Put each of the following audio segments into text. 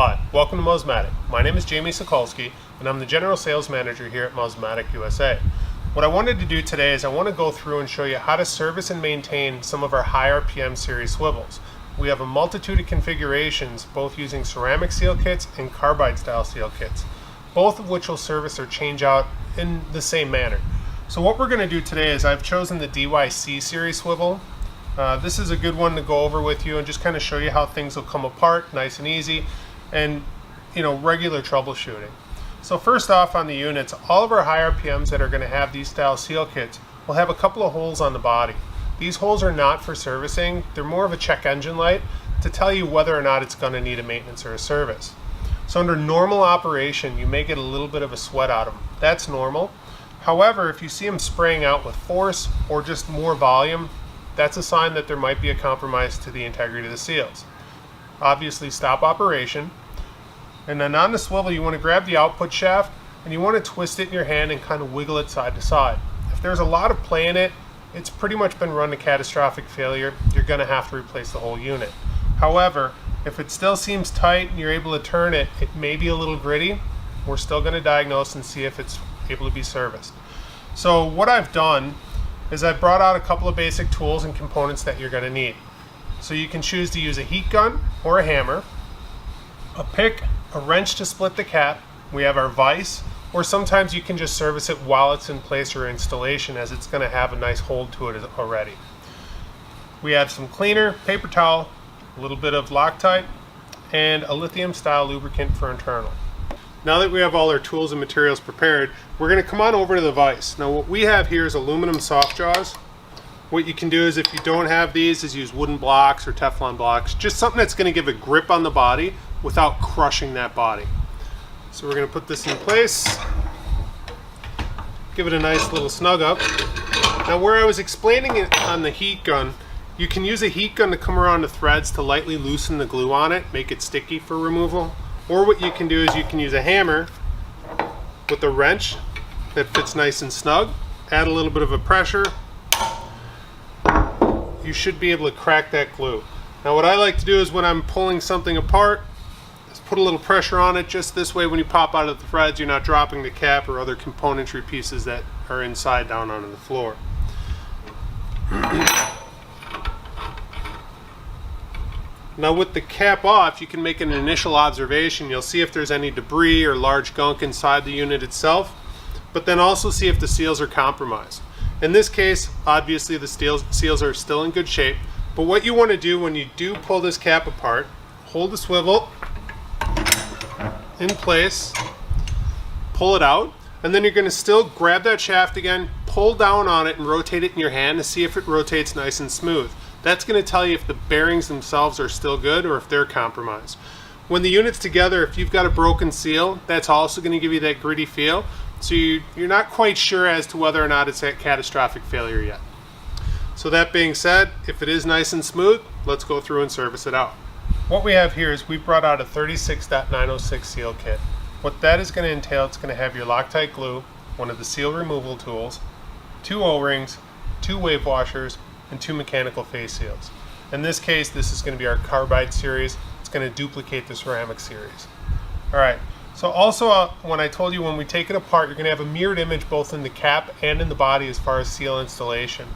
Hi, welcome to Mosmatic. My name is Jaimie and I'm the General Sales Manager here at Mosmatic USA. What I wanted to do today is I want to go through and show you how to service and maintain some of our high RPM series swivels. We have a multitude of configurations, both using ceramic seal kits and carbide style seal kits, both of which will service or change out in the same manner. So what we're going to do today is I've chosen the DYC series swivel. This is a good one to go over with you and just kind of show you how things will come apart nice and easy, and regular troubleshooting. So first off, on the units, all of our high RPMs that are going to have these style seal kits will have a couple of holes on the body. These holes are not for servicing, they're more of a check engine light to tell you whether or not it's going to need a maintenance or a service. So under normal operation, you may get a little bit of a sweat out of them. That's normal. However, if you see them spraying out with force or just more volume, that's a sign that there might be a compromise to the integrity of the seals. Obviously, stop operation. And then on the swivel, you want to grab the output shaft and you want to twist it in your hand and kind of wiggle it side to side. If there's a lot of play in it, it's pretty much been run to catastrophic failure. You're going to have to replace the whole unit. However, if it still seems tight and you're able to turn it, it may be a little gritty. We're still going to diagnose and see if it's able to be serviced. So what I've done is I've brought out a couple of basic tools and components that you're going to need. So you can choose to use a heat gun or a hammer, a pick, a wrench to split the cap. We have our vise, or sometimes you can just service it while it's in place or installation, as it's going to have a nice hold to it already. We have some cleaner, paper towel, a little bit of Loctite, and a lithium style lubricant for internal. Now that we have all our tools and materials prepared, we're going to come on over to the vise. Now what we have here is aluminum soft jaws. What you can do is, if you don't have these, is use wooden blocks or Teflon blocks, just something that's going to give a grip on the body without crushing that body. So we're going to put this in place, give it a nice little snug up. Now where I was explaining it on the heat gun, you can use a heat gun to come around the threads to lightly loosen the glue on it, make it sticky for removal. Or what you can do is you can use a hammer with a wrench that fits nice and snug, add a little bit of a pressure. You should be able to crack that glue. Now what I like to do is, when I'm pulling something apart, is put a little pressure on it. Just this way, when you pop out of the threads, you're not dropping the cap or other componentry pieces that are inside down onto the floor. Now with the cap off, you can make an initial observation. You'll see if there's any debris or large gunk inside the unit itself, but then also see if the seals are compromised. In this case, obviously the seals are still in good shape, but what you want to do when you do pull this cap apart, hold the swivel in place, pull it out, and then you're going to still grab that shaft again, pull down on it and rotate it in your hand to see if it rotates nice and smooth. That's going to tell you if the bearings themselves are still good or if they're compromised. When the unit's together, if you've got a broken seal, that's also going to give you that gritty feel. So you're not quite sure as to whether or not it's at catastrophic failure yet. So that being said, if it is nice and smooth, let's go through and service it out. What we have here is we've brought out a 36.906 seal kit. What that is going to entail, it's going to have your Loctite glue, one of the seal removal tools, 2 O-rings, 2 wave washers, and 2 mechanical face seals. In this case, this is going to be our carbide series. It's going to duplicate the ceramic series. Alright, so also when I told you when we take it apart, you're going to have a mirrored image both in the cap and in the body as far as seal installation.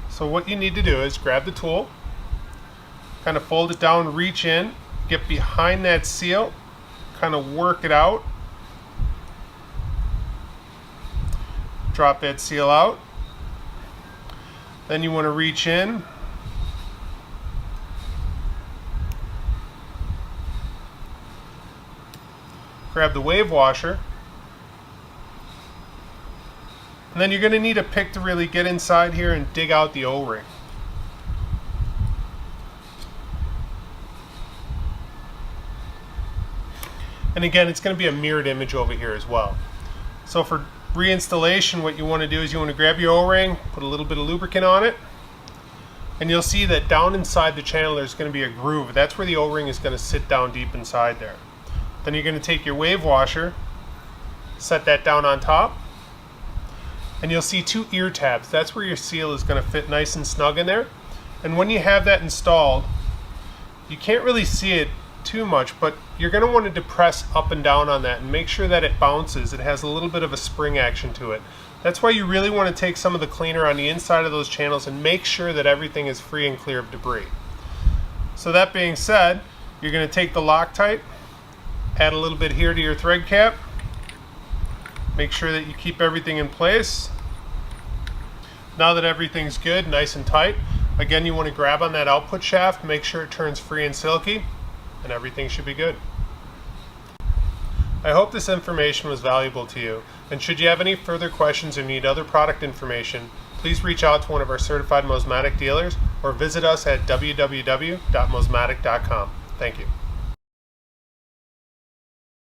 So what you need to do is grab the tool, kind of fold it down, reach in, get behind that seal, kind of work it out, drop that seal out. Then you want to reach in, grab the wave washer, and then you're going to need a pick to really get inside here and dig out the O-ring. And again, it's going to be a mirrored image over here as well. So for reinstallation, what you want to do is you want to grab your O-ring, put a little bit of lubricant on it, and you'll see that down inside the channel there's going to be a groove. That's where the O-ring is going to sit down deep inside there. Then you're going to take your wave washer, set that down on top, and you'll see 2 ear tabs. That's where your seal is going to fit nice and snug in there. And when you have that installed, you can't really see it too much, but you're going to want to depress up and down on that and make sure that it bounces. It has a little bit of a spring action to it. That's why you really want to take some of the cleaner on the inside of those channels and make sure that everything is free and clear of debris. So that being said, you're going to take the Loctite, add a little bit here to your thread cap, make sure that you keep everything in place. Now that everything's good, nice and tight, again you want to grab on that output shaft, make sure it turns free and silky, and everything should be good. I hope this information was valuable to you, and should you have any further questions or need other product information, please reach out to one of our certified Mosmatic dealers or visit us at www.mosmatic.com. Thank you.